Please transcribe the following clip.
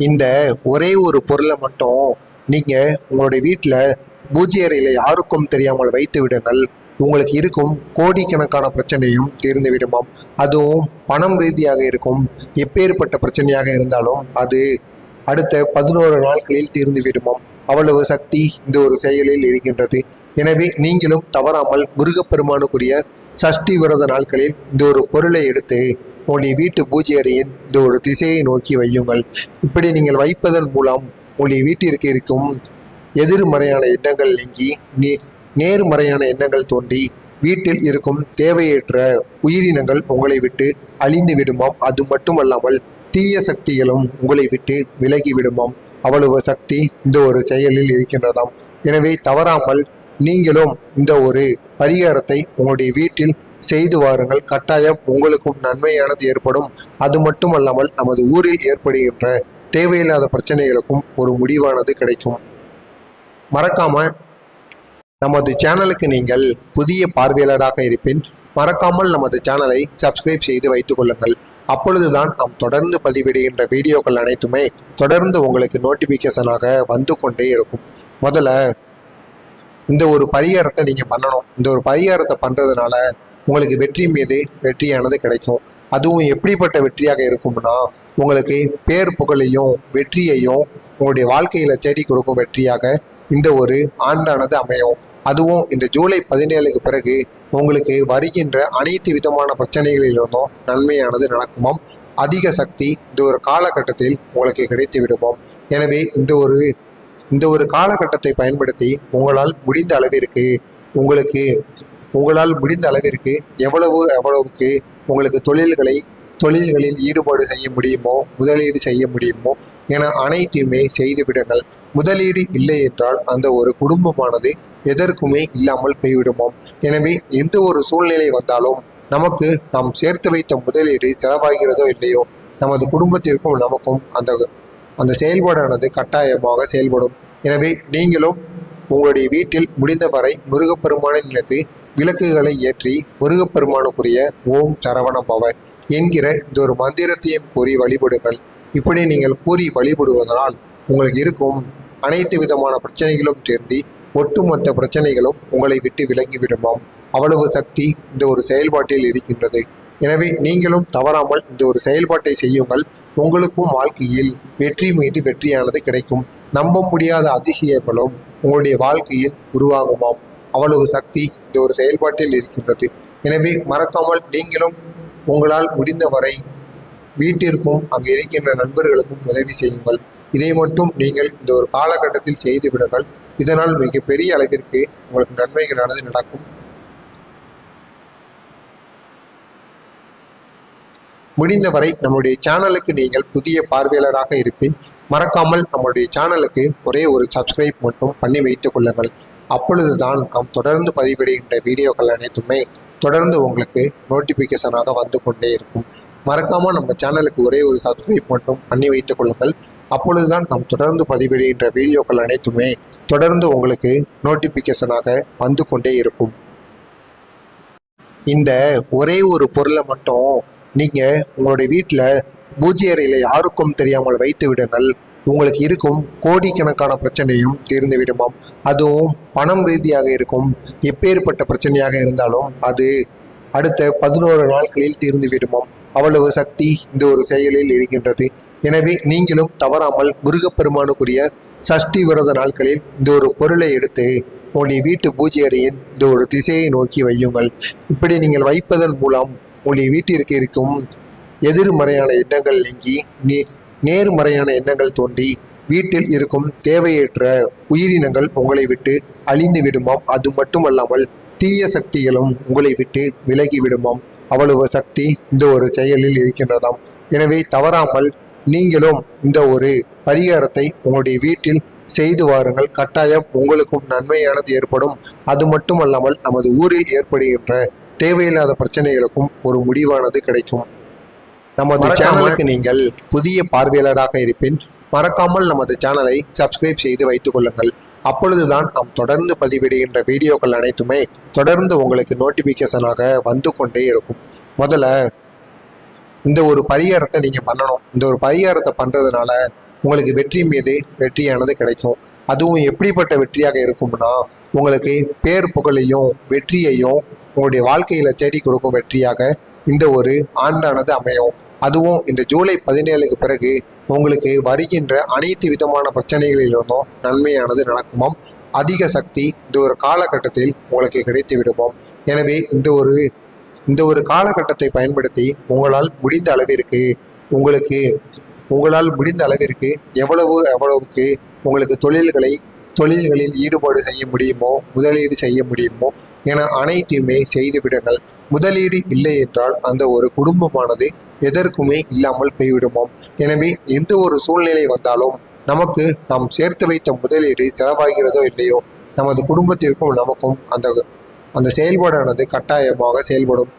இந்த ஒரே ஒரு பொருளை மட்டும் நீங்கள் உங்களுடைய வீட்டில் பூஜை அறையில் யாருக்கும் தெரியாமல் வைத்து விடுங்கள். உங்களுக்கு இருக்கும் கோடிக்கணக்கான பிரச்சனையும் தீர்ந்து விடுமாம். அதுவும் பணம் ரீதியாக இருக்கும் எப்பேற்பட்ட பிரச்சனையாக இருந்தாலும் அது அடுத்த 11 நாட்களில் தீர்ந்து விடுமாம். அவ்வளவு சக்தி இந்த ஒரு செயலில் இருக்கின்றது. எனவே நீங்களும் தவறாமல் முருகப்பெருமானுக்குரிய சஷ்டி விரத நாட்களில் இந்த ஒரு பொருளை எடுத்து உங்களுடைய வீட்டு பூஜை அறையின் இந்த ஒரு திசையை நோக்கி வையுங்கள். இப்படி நீங்கள் வைப்பதன் மூலம் உங்களுடைய வீட்டிற்கு இருக்கும் எதிர்மறையான எண்ணங்கள் நீங்கி நேர்மறையான எண்ணங்கள் தோன்றி வீட்டில் இருக்கும் தேவையற்ற உயிரினங்கள் உங்களை விட்டு அழிந்து விடுமாம். அது மட்டுமல்லாமல் தீய சக்திகளும் உங்களை விட்டு விலகி விடுமாம். அவ்வளவு சக்தி இந்த ஒரு செயலில் இருக்கின்றதாம். எனவே தவறாமல் நீங்களும் இந்த ஒரு பரிகாரத்தை உங்களுடைய வீட்டில் செய்து வாருங்கள். கட்டாயம் உங்களுக்கும் நன்மையானது ஏற்படும். அது மட்டுமல்லாமல் நமது ஊரில் ஏற்படுகின்ற தேவையில்லாத பிரச்சனைகளுக்கும் ஒரு முடிவானது கிடைக்கும். மறக்காம நமது சேனலுக்கு நீங்கள் புதிய பார்வையாளராக இருப்பின் மறக்காமல் நமது சேனலை சப்ஸ்கிரைப் செய்து வைத்துக் கொள்ளுங்கள். அப்பொழுதுதான் நாம் தொடர்ந்து பதிவிடுகின்ற வீடியோக்கள் அனைத்துமே தொடர்ந்து உங்களுக்கு நோட்டிஃபிகேஷனாக வந்து கொண்டே இருக்கும். முதல்ல இந்த ஒரு பரிகாரத்தை நீங்கள் பண்ணணும். இந்த ஒரு பரிகாரத்தை பண்ணுறதுனால உங்களுக்கு வெற்றி மீது வெற்றியானது கிடைக்கும். அதுவும் எப்படிப்பட்ட வெற்றியாக இருக்கும்னா உங்களுக்கு பேர் புகழையும் வெற்றியையும் உங்களுடைய வாழ்க்கையில் தேடி கொடுக்கும் வெற்றியாக இந்த ஒரு ஆண்டானது அமையும். அதுவும் இந்த ஜூலை 17க்கு பிறகு உங்களுக்கு வருகின்ற அனைத்து விதமான பிரச்சனைகளிலிருந்தும் நன்மையானது நடக்குமாம். அதிக சக்தி இந்த ஒரு காலகட்டத்தில் உங்களுக்கு கிடைத்து விடுமாம். எனவே இந்த ஒரு காலகட்டத்தை பயன்படுத்தி உங்களால் முடிந்த அளவிற்கு எவ்வளவுக்கு உங்களுக்கு தொழில்களில் ஈடுபாடு செய்ய முடியுமோ, முதலீடு செய்ய முடியுமோ என அனைத்தையுமே செய்து விடுங்கள். முதலீடு இல்லை என்றால் அந்த ஒரு குடும்பமானது எதற்குமே இல்லாமல் போய்விடுமோம். எனவே எந்த ஒரு சூழ்நிலை வந்தாலும் நமக்கு நாம் சேர்த்து வைத்த முதலீடு செலவாகிறதோ இல்லையோ, நமது குடும்பத்திற்கும் நமக்கும் அந்த செயல்பாடானது கட்டாயமாக செயல்படும். எனவே நீங்களும் உங்களுடைய வீட்டில் முடிந்தவரை முருகப்பெருமானை நினைத்து விளக்குகளை ஏற்றி முருகப்பெருமானுக்குரிய ஓம் சரவண பவ என்கிற இந்த ஒரு மந்திரத்தையும் கூறி வழிபடுங்கள். இப்படி நீங்கள் கூறி வழிபடுவதனால் உங்களுக்கு இருக்கும் அனைத்து விதமான பிரச்சனைகளும் தீர்ந்து ஒட்டுமொத்த பிரச்சனைகளும் உங்களை விட்டு விலகி விடுமாம். அவ்வளவு சக்தி இந்த ஒரு செயல்பாட்டில் இருக்கின்றது. எனவே நீங்களும் தவறாமல் இந்த ஒரு செயல்பாட்டை செய்யுங்கள். உங்களுக்கும் வாழ்க்கையில் வெற்றி மீது வெற்றியானது கிடைக்கும். நம்ப முடியாத அதிசயங்களும் உங்களுடைய வாழ்க்கையில் உருவாகுமாம். அவ்வளவு சக்தி இந்த ஒரு செயல்பாட்டில் இருக்கின்றது. எனவே மறக்காமல் நீங்களும் உங்களால் முடிந்தவரை வீட்டிற்கும் அங்கு இருக்கின்ற நண்பர்களுக்கும் உதவி செய்யுங்கள். இதை மட்டும் நீங்கள் இந்த ஒரு காலகட்டத்தில் செய்து விடுங்கள். இதனால் மிகப்பெரிய அளவிற்கு உங்களுக்கு நன்மைகளானது நடக்கும். முடிந்தவரை நம்முடைய சேனலுக்கு நீங்கள் புதிய பார்வையாளராக இருப்பின் மறக்காமல் நம்முடைய சேனலுக்கு ஒரே ஒரு சப்ஸ்கிரைப் மட்டும் பண்ணி வைத்துக் கொள்ளுங்கள். அப்பொழுதுதான் நாம் தொடர்ந்து பதிவிடுகின்ற வீடியோக்கள் அனைத்துமே தொடர்ந்து உங்களுக்கு நோட்டிஃபிகேஷனாக வந்து கொண்டே இருக்கும். மறக்காமல் நம்ம சேனலுக்கு ஒரே ஒரு சப்ஸ்கிரைப் மட்டும் பண்ணி வைத்துக் கொள்ளுங்கள். அப்பொழுதுதான் நாம் தொடர்ந்து பதிவிடுகின்ற வீடியோக்கள் அனைத்துமே தொடர்ந்து உங்களுக்கு நோட்டிஃபிகேஷனாக வந்து கொண்டே இருக்கும். இந்த ஒரே ஒரு பொருளை மட்டும் நீங்கள் உங்களுடைய வீட்டில் பூஜை அறையில் யாருக்கும் தெரியாமல் வைத்து விடுங்கள். உங்களுக்கு இருக்கும் கோடிக்கணக்கான பிரச்சனையும் தீர்ந்து விடுமாம். அதுவும் பணம் ரீதியாக இருக்கும் எப்பேற்பட்ட பிரச்சனையாக இருந்தாலும் அது அடுத்த 11 நாட்களில் தீர்ந்து விடுமாம். அவ்வளவு சக்தி இந்த ஒரு செயலில் இருக்கின்றது. எனவே நீங்களும் தவறாமல் முருகப்பெருமானுக்குரிய சஷ்டி விரத நாட்களில் இந்த ஒரு பொருளை எடுத்து உங்களுடைய வீட்டு பூஜை அறையின் இந்த ஒரு திசையை நோக்கி வையுங்கள். இப்படி நீங்கள் வைப்பதன் மூலம் உங்களுடைய வீட்டிற்கு இருக்கும் எதிர்மறையான எண்ணங்கள் நீங்கி நேர்மறையான எண்ணங்கள் தோன்றி வீட்டில் இருக்கும் தேவையற்ற உயிரினங்கள் உங்களை விட்டு அழிந்து விடுமாம். அது மட்டுமல்லாமல் தீய சக்திகளும் உங்களை விட்டு விலகி விடுமாம். அவ்வளவு சக்தி இந்த ஒரு செயலில் இருக்கின்றதாம். எனவே தவறாமல் நீங்களும் இந்த ஒரு பரிகாரத்தை உங்களுடைய வீட்டில் செய்து வாருங்கள். கட்டாயம் உங்களுக்கும் நன்மையானது ஏற்படும். அது மட்டுமல்லாமல் நமது ஊரில் ஏற்படுகின்ற தேவையில்லாத பிரச்சனைகளுக்கும் ஒரு முடிவானது கிடைக்கும். நமது சேனலுக்கு நீங்கள் புதிய பார்வையாளராக இருப்பின் மறக்காமல் நமது சேனலை சப்ஸ்கிரைப் செய்து வைத்துக் கொள்ளுங்கள். அப்பொழுதுதான் நாம் தொடர்ந்து பதிவிடுகின்ற வீடியோக்கள் அனைத்துமே தொடர்ந்து உங்களுக்கு நோட்டிஃபிகேஷனாக வந்து கொண்டே இருக்கும். முதல்ல இந்த ஒரு பரிகாரத்தை நீங்கள் பண்ணணும். இந்த ஒரு பரிகாரத்தை பண்ணுறதுனால உங்களுக்கு வெற்றி மீது வெற்றியானது கிடைக்கும். அதுவும் எப்படிப்பட்ட வெற்றியாக இருக்கும்னா, உங்களுக்கு பேர் புகழையும் வெற்றியையும் உங்களுடைய வாழ்க்கையில் தேடி கொடுக்கும் வெற்றியாக இந்த ஒரு ஆண்டானது அமையும். அதுவும் இந்த ஜூலை 17க்கு பிறகு உங்களுக்கு வருகின்ற அனைத்து விதமான பிரச்சனைகளிலிருந்தும் நன்மையானது நடக்குமாம். அதிக சக்தி இந்த ஒரு காலகட்டத்தில் உங்களுக்கு கிடைத்து விடுவோம். எனவே இந்த ஒரு காலகட்டத்தை பயன்படுத்தி உங்களால் முடிந்த அளவிற்கு எவ்வளவுக்கு உங்களுக்கு தொழில்களில் ஈடுபாடு செய்ய முடியுமோ, முதலீடு செய்ய முடியுமோ என அனைத்தையுமே செய்து விடுங்கள். முதலீடு இல்லை என்றால் அந்த ஒரு குடும்பமானது எதற்குமே இல்லாமல் போய்விடுமோம். எனவே எந்த ஒரு சூழ்நிலை வந்தாலும் நாம் சேர்த்து வைத்த முதலீடு செலவாகிறதோ இல்லையோ, நமது குடும்பத்திற்கும் நமக்கும் அந்த செயல்பாடானது கட்டாயமாக செயல்படும்.